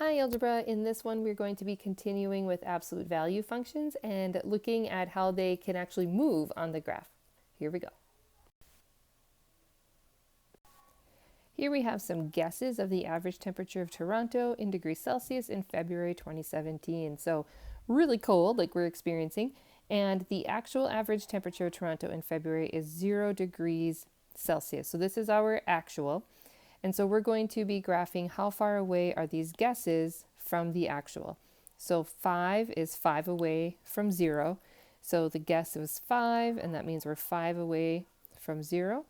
Hi Algebra, in this one we're going to be continuing with absolute value functions and looking at how they can actually move on the graph. Here we go. Here we have some guesses of the average temperature of Toronto in degrees Celsius in February 2017. So really cold like we're experiencing, and the actual average temperature of Toronto in February is 0 degrees Celsius. So this is our actual. And so we're going to be graphing how far away are these guesses from the actual. So 5 is 5 away from 0. So the guess was 5, and that means we're 5 away from 0.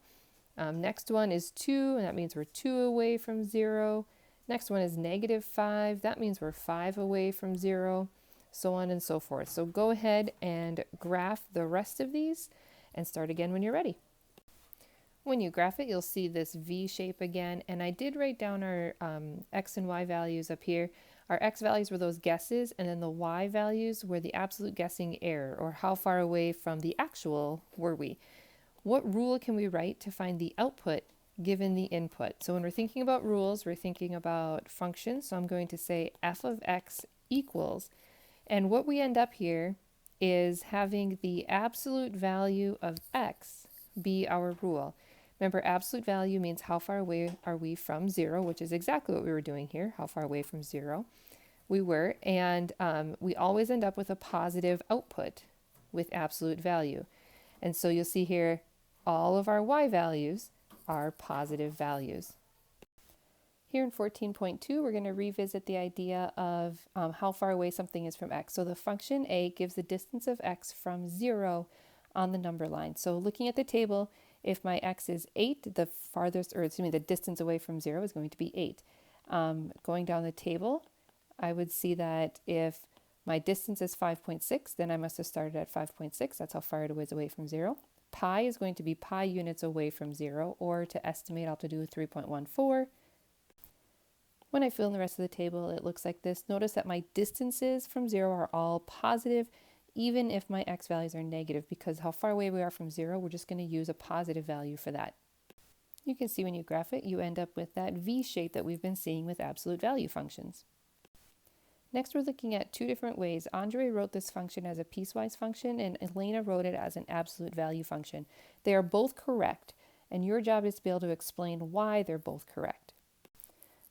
Next one is 2, and that means we're 2 away from 0. Next one is -5. That means we're 5 away from 0, so on and so forth. So go ahead and graph the rest of these and start again when you're ready. When you graph it, you'll see this V shape again, and I did write down our X and Y values up here. Our X values were those guesses, and then the Y values were the absolute guessing error, or how far away from the actual were we. What rule can we write to find the output given the input? So when we're thinking about rules, we're thinking about functions, so I'm going to say f of x equals, and what we end up here is having the absolute value of x be our rule. Remember, absolute value means how far away are we from 0, which is exactly what we were doing here, how far away from 0 we were, and we always end up with a positive output with absolute value. And so you'll see here, all of our y values are positive values. Here in 14.2, we're going to revisit the idea of how far away something is from x. So the function a gives the distance of x from 0 on the number line. So looking at the table, if my x is 8, the farthest, or excuse me, the distance away from 0 is going to be 8. Going down the table, I would see that if my distance is 5.6, then I must have started at 5.6. That's how far it was away from 0. Pi is going to be pi units away from 0, or to estimate, I'll have to do 3.14. When I fill in the rest of the table, it looks like this. Notice that my distances from 0 are all positive, even if my x values are negative, because how far away we are from 0, we're just going to use a positive value for that. You can see when you graph it, you end up with that V shape that we've been seeing with absolute value functions. Next, we're looking at two different ways. Andre wrote this function as a piecewise function, and Elena wrote it as an absolute value function. They are both correct, and your job is to be able to explain why they're both correct.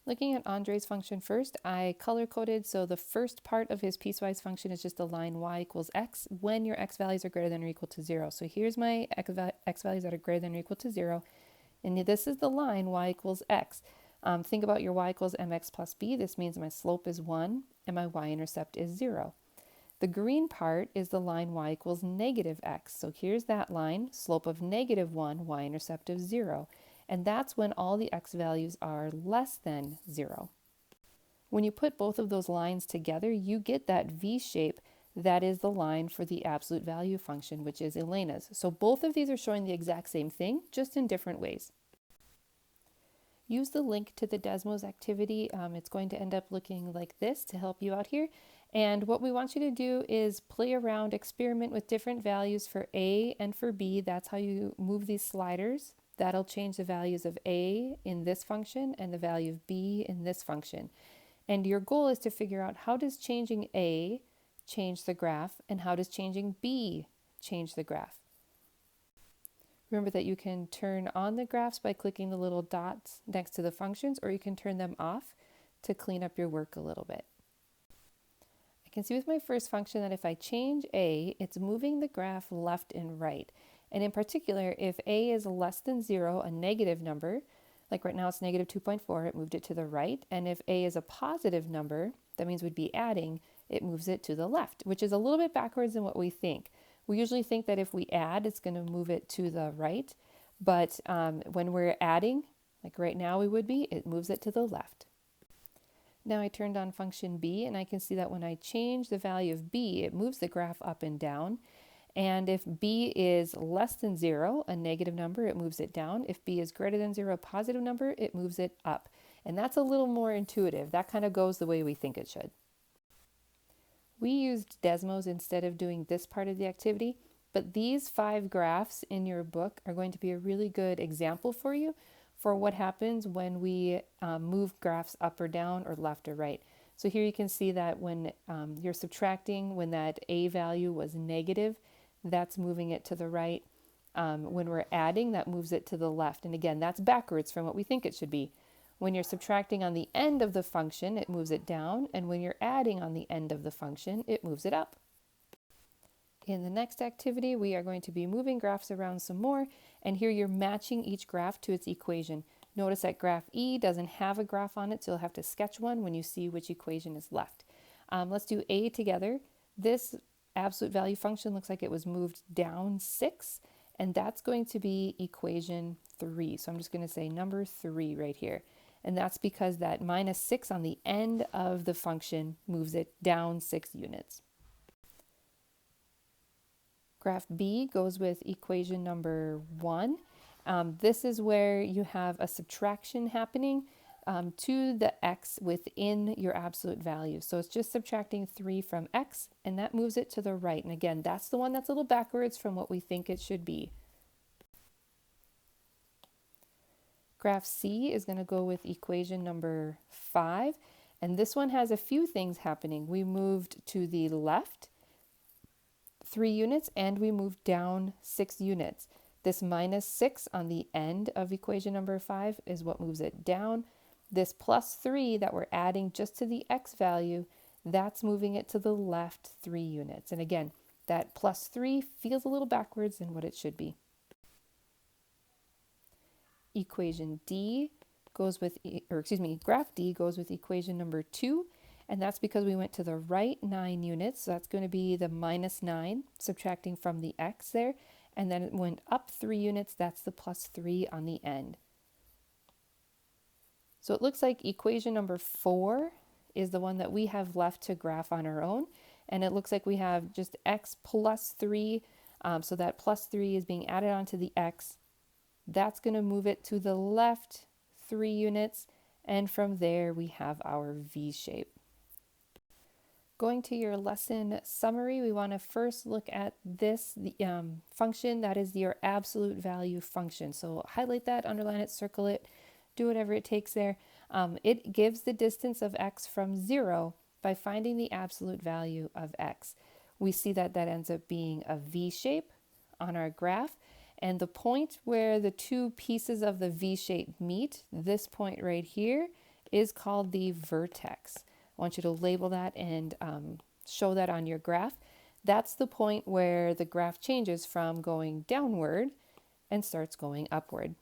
Looking at Andre's function first, I color-coded, so the first part of his piecewise function is just a line y equals x when your x values are greater than or equal to 0. So here's my x values that are greater than or equal to 0, and this is the line y equals x. Think about your y equals mx plus b. This means my slope is 1 and my y-intercept is 0. The green part is the line y equals negative x. So here's that line, slope of -1, y-intercept of 0. And that's when all the x values are less than 0. When you put both of those lines together, you get that V shape that is the line for the absolute value function, which is Elena's. So both of these are showing the exact same thing, just in different ways. Use the link to the Desmos activity. It's going to end up looking like this to help you out here. And what we want you to do is play around, experiment with different values for A and for B. That's how you move these sliders. That'll change the values of A in this function and the value of B in this function. And your goal is to figure out, how does changing A change the graph, and how does changing B change the graph? Remember that you can turn on the graphs by clicking the little dots next to the functions, or you can turn them off to clean up your work a little bit. I can see with my first function that if I change A, it's moving the graph left and right. And in particular, if A is less than 0, a negative number, like right now it's -2.4, it moved it to the right. And if A is a positive number, that means we'd be adding, it moves it to the left, which is a little bit backwards than what we think. We usually think that if we add, it's going to move it to the right. But when we're adding, like right now we would be, it moves it to the left. Now I turned on function B, and I can see that when I change the value of B, it moves the graph up and down. And if B is less than 0, a negative number, it moves it down. If B is greater than 0, a positive number, it moves it up. And that's a little more intuitive. That kind of goes the way we think it should. We used Desmos instead of doing this part of the activity, but these 5 graphs in your book are going to be a really good example for you for what happens when we move graphs up or down or left or right. So here you can see that when you're subtracting, when that a value was negative, that's moving it to the right. When we're adding, that moves it to the left. And again, that's backwards from what we think it should be. When you're subtracting on the end of the function, it moves it down. And when you're adding on the end of the function, it moves it up. In the next activity, we are going to be moving graphs around some more. And here you're matching each graph to its equation. Notice that graph E doesn't have a graph on it, so you'll have to sketch one when you see which equation is left. Let's do A together. This absolute value function looks like it was moved down 6, and that's going to be equation 3. So I'm just going to say number 3 right here. And that's because that minus 6 on the end of the function moves it down 6 units. Graph B goes with equation number 1. This is where you have a subtraction happening to the x within your absolute value. So it's just subtracting 3 from x, and that moves it to the right. And again, that's the one that's a little backwards from what we think it should be. Graph C is going to go with equation number 5, and this one has a few things happening. We moved to the left 3 units, and we moved down 6 units. This minus 6 on the end of equation number 5 is what moves it down. This plus 3 that we're adding just to the x value, that's moving it to the left 3 units. And again, that plus 3 feels a little backwards than what it should be. Equation D goes with, graph D goes with equation number 2. And that's because we went to the right 9 units. So that's going to be the minus 9, subtracting from the x there. And then it went up 3 units. That's the plus 3 on the end. So it looks like equation number 4 is the one that we have left to graph on our own. And it looks like we have just x plus 3. So that plus 3 is being added onto the x. That's going to move it to the left 3 units. And from there, we have our V shape. Going to your lesson summary, we want to first look at this function that is your absolute value function. So highlight that, underline it, circle it, do whatever it takes there. It gives the distance of x from 0 by finding the absolute value of x. We see that that ends up being a V shape on our graph. And the point where the two pieces of the V shape meet, this point right here, is called the vertex. I want you to label that and show that on your graph. That's the point where the graph changes from going downward and starts going upward.